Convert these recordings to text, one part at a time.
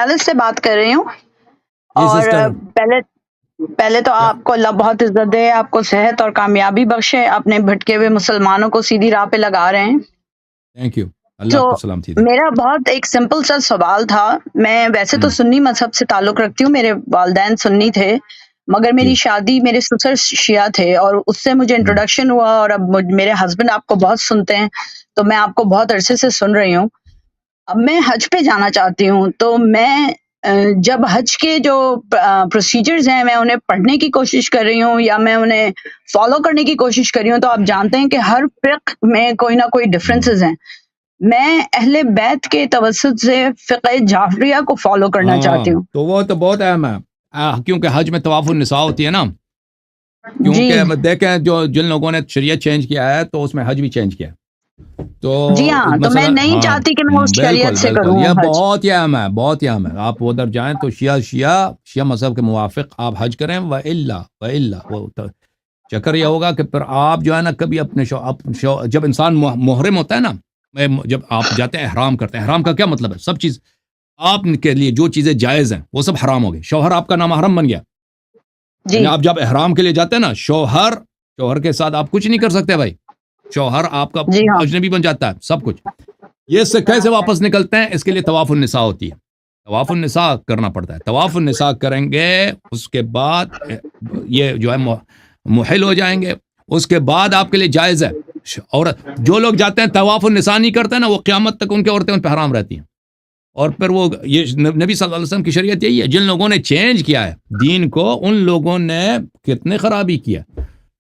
Palace سے بات کر رہی ہوں، جی اور سسٹر، پہلے تو آپ کو اللہ بہت عزت دے، آپ کو صحت اور کامیابی بخشے، اپنے بھٹکے ہوئے مسلمانوں کو سیدھی راہ پہ لگا رہے ہیں۔ تھینک یو، اللہ تو آپ کو سلامتی دے. میرا بہت ایک سمپل سا سوال تھا۔ میں ویسے تو ہم، سنی مذہب سے تعلق رکھتی ہوں، میرے والدین سنی تھے، مگر میری جی، شادی میرے سسر شیعہ تھے، اور اس سے مجھے ہم، انٹروڈکشن ہوا، اور اب میرے ہسبینڈ آپ کو بہت سنتے ہیں، تو میں آپ کو بہت عرصے سے سن رہی ہوں۔ اب میں حج پہ جانا چاہتی ہوں، تو میں جب حج کے جو پروسیجرز ہیں میں انہیں پڑھنے کی کوشش کر رہی ہوں یا میں انہیں فالو کرنے کی کوشش کر رہی ہوں، تو آپ جانتے ہیں کہ ہر فقہ میں کوئی نہ کوئی ہم، ڈفرینسز ہیں۔ میں اہل بیت کے توسط سے فقہ جعفریہ کو فالو کرنا ہاں، چاہتی ہوں۔ تو وہ تو بہت اہم ہے، کیونکہ حج میں طواف النساء ہوتی ہے نا، جی کیونکہ دیکھیں جن لوگوں نے شریعت چینج کیا ہے تو اس میں حج بھی چینج کیا ہے. تو جی ہاں، تو میں مثلا نہیں ہاں، چاہتی کہ میں اس بالکل شریعت سے بالکل، کروں یہ حج۔ بہت ہی اہم ہے، بہت ہی اہم ہے. آپ ادھر جائیں تو شیعہ مذہب کے موافق آپ حج کریں، و الا وہ چکر یہ ہوگا کہ پھر آپ جو ہے نا کبھی اپنے جب انسان محرم ہوتا ہے نا، جب آپ جاتے ہیں احرام کرتے ہیں، احرام کا کیا مطلب ہے؟ سب چیز آپ کے لیے جو چیزیں جائز ہیں وہ سب حرام ہو گئی. شوہر آپ کا نامحرم بن گیا، جی یعنی آپ جب احرام کے لیے جاتے ہیں نا، شوہر کے ساتھ آپ کچھ نہیں کر سکتے بھائی، شوہر آپ کا جی ہاں اجنبی بن جاتا ہے سب کچھ. یہ اس سے کیسے واپس نکلتے ہیں؟ اس کے لیے طواف النساء ہوتی ہے، طواف النساء کرنا پڑتا ہے. طواف النساء کریں گے، اس کے بعد یہ جو ہے محل ہو جائیں گے، اس کے بعد آپ کے لیے جائز ہے. اور جو لوگ جاتے ہیں طواف النساء نہیں کرتے نا، وہ قیامت تک ان کے عورتیں ان پہ حرام رہتی ہیں. اور پھر وہ یہ نبی صلی اللہ علیہ وسلم کی شریعت یہی ہے، جن لوگوں نے چینج کیا ہے دین کو، ان لوگوں نے کتنے خرابی کیا،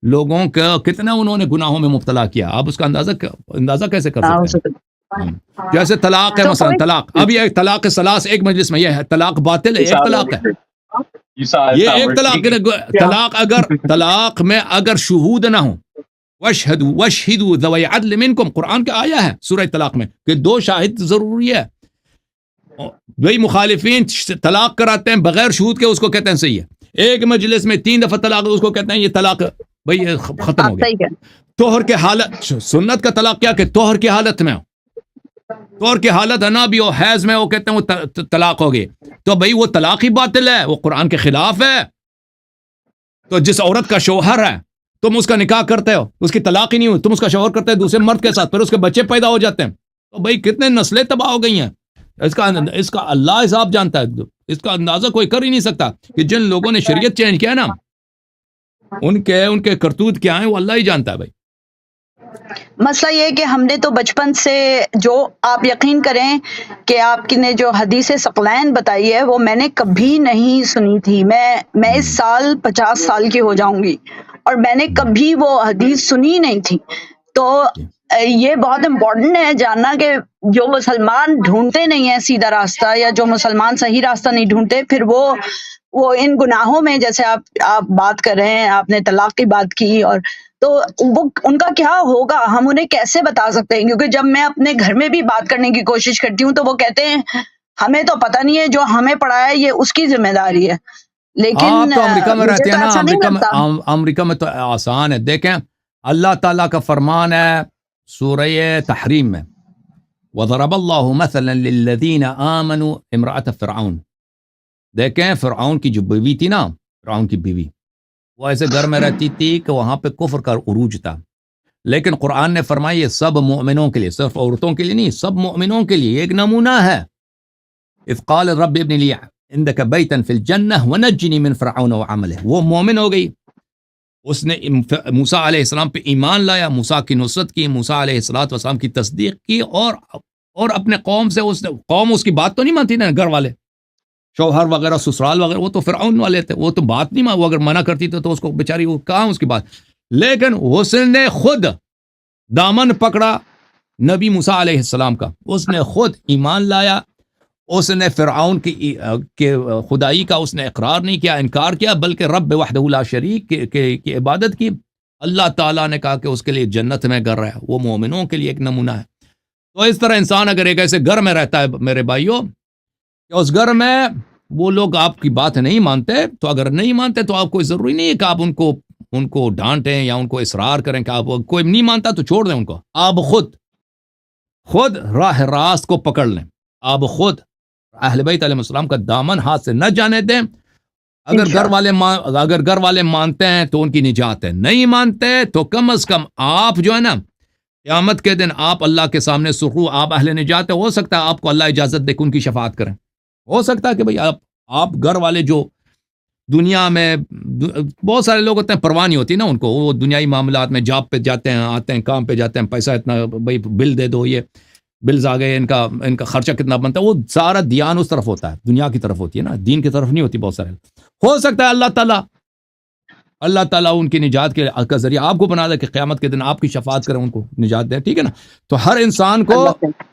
لوگوں کا کتنا انہوں نے گناہوں میں مبتلا کیا. آپ اس کا اندازہ کیسے کر سکتے ہیں؟ جیسے طلاق ہے، تو مثلا کوئی طلاق، اب یہ طلاق ثلاث ایک مجلس میں، یہ ہے طلاق باطل ہے، ایک طلاق ہے، it's یہ not ایک طلاق working. ہے. طلاق میں اگر شہود نہ ہوں، وشہدوا ذوی عدل منکم، قرآن کا آیا ہے سورہ طلاق میں کہ 2 شاہد ضروری ہے. وہی مخالفین طلاق کراتے ہیں بغیر شہود کے، اس کو کہتے ہیں صحیح ہے. ایک مجلس میں 3 دفعہ طلاق، اس کو کہتے ہیں یہ طلاق بھئی یہ ختم آپ ہو گیا. صحیح کہیں۔ طہر کے حالت، سنت کا طلاق کیا کہ طہر کی حالت میں ہو، طہر کی حالت ہے نہ بھی ہو، حیض میں، وہ کہتے ہیں وہ طلاق ہو گئی. تو بھئی وہ طلاق ہی باطل ہے، وہ قرآن کے خلاف ہے. تو جس عورت کا شوہر ہے، تم اس کا نکاح کرتے ہو، اس کی طلاق ہی نہیں ہوئی، تم اس کا شوہر کرتے ہو دوسرے مرد کے ساتھ، پھر اس کے بچے پیدا ہو جاتے ہیں، تو بھئی کتنے نسلیں تباہ ہو گئی ہیں. اس کا اللہ حساب جانتا ہے، اس کا اندازہ کوئی کر ہی نہیں سکتا کہ جن لوگوں نے شریعت چینج کیا ہے نا، ان کے کرتوت کیا ہیں وہ اللہ ہی جانتا ہے بھائی. مسئلہ یہ ہے کہ ہم نے تو بچپن سے، جو آپ یقین کریں کہ آپ کی نے جو حدیث ثقلین بتائی ہے وہ میں نے کبھی نہیں سنی تھی۔ میں اس سال 50 سال کی ہو جاؤں گی اور میں نے کبھی وہ حدیث سنی نہیں تھی. تو یہ بہت امپورٹنٹ ہے جاننا کہ جو مسلمان ڈھونڈتے نہیں ہیں سیدھا راستہ، یا جو مسلمان صحیح راستہ نہیں ڈھونڈتے، پھر وہ ان گناہوں میں، جیسے آپ بات کر رہے ہیں، آپ نے طلاق کی بات کی، اور تو وہ ان کا کیا ہوگا ہم انہیں کیسے بتا سکتے ہیں؟ کیونکہ جب میں اپنے گھر میں بھی بات کرنے کی کوشش کرتی ہوں تو وہ کہتے ہیں ہمیں تو پتہ نہیں ہے، جو ہمیں پڑھایا ہے یہ اس کی ذمہ داری ہے. لیکن آپ تو امریکہ میں مجھے رہتے ہیں تو نا، ایسا نہیں لگتا. امریکہ میں تو آسان ہے. دیکھیں اللہ تعالیٰ کا فرمان ہے سورہ تحریم میں، وَضَرَبَ اللَّهُ مَثَلًا لِلَّذِينَ آمَنُوا امرأة فرعون. دیکھیں فرعون کی جو بیوی تھی نا، فرعون کی بیوی، وہ ایسے گھر میں رہتی تھی کہ وہاں پہ کفر کا عروج تھا، لیکن قرآن نے فرمایا یہ سب مومنوں کے لیے، صرف عورتوں کے لیے نہیں، سب مومنوں کے لیے ایک نمونہ ہے. اذ قال رب ابن لی عندك بیتا فی الجنہ ونجنی من فرعون وعملہ. وہ مومن ہو گئی، اس نے موسیٰ علیہ السلام پہ ایمان لایا، موسیٰ کی نصرت کی، موسیٰ علیہ السلام کی تصدیق کی، اور اپنے قوم سے قوم اس کی بات تو نہیں مانتی نا، گھر والے، شوہر وغیرہ، سسرال وغیرہ، وہ تو فرعون والے تھے، وہ تو بات نہیں وہ اگر منع کرتی تو اس کو بیچاری وہ کہاں اس کی بات. لیکن اس نے خود دامن پکڑا نبی موسیٰ علیہ السلام کا، اس نے خود ایمان لایا، اس نے فرعون کی خدائی کا اس نے اقرار نہیں کیا، انکار کیا، بلکہ رب وحدہ لا شریک کی عبادت کی. اللہ تعالیٰ نے کہا کہ اس کے لیے جنت میں گھر ہے، وہ مومنوں کے لیے ایک نمونہ ہے. تو اس طرح انسان اگر ایک ایسے گھر میں رہتا ہے میرے بھائیوں، کہ اس گھر میں وہ لوگ آپ کی بات نہیں مانتے، تو اگر نہیں مانتے تو آپ کو ضروری نہیں ہے کہ آپ ان کو ڈانٹیں یا ان کو اصرار کریں کہ آپ کوئی نہیں مانتا تو چھوڑ دیں ان کو. آپ خود راہ راست کو پکڑ لیں، آپ خود اہل بیت علیہ السلام کا دامن ہاتھ سے نہ جانے دیں. اگر گھر والے مانتے ہیں تو ان کی نجات ہے, نہیں مانتے تو کم از کم آپ جو ہے نا قیامت کے دن آپ اللہ کے سامنے سرخرو, آپ اہل نجات ہے, ہو سکتا ہے آپ کو اللہ اجازت دے کہ ان کی شفاعت کریں. ہو سکتا ہے کہ بھئی آپ گھر والے جو دنیا میں بہت سارے لوگ ہوتے ہیں, پرواہ نہیں ہوتی نا ان کو, وہ دنیائی معاملات میں جاب پہ جاتے ہیں, آتے ہیں, کام پہ جاتے ہیں, پیسہ اتنا بھئی بل دے دو, یہ بلز آ گئے, ان کا خرچہ کتنا بنتا ہے, وہ سارا دھیان اس طرف ہوتا ہے, دنیا کی طرف ہوتی ہے نا, دین کی طرف نہیں ہوتی بہت سارے. ہو سکتا ہے اللہ تعالیٰ ان کی نجات کا ذریعہ آپ کو بنا دے کہ قیامت کے دن آپ کی شفاعت کریں, ان کو نجات دے, ٹھیک ہے نا. تو ہر انسان کو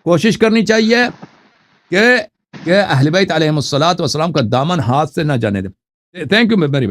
کوشش کرنی چاہیے کہ اہل بیت علیہم الصلوۃ والسلام کا دامن ہاتھ سے نہ جانے دے. تھینک یو میری بہن.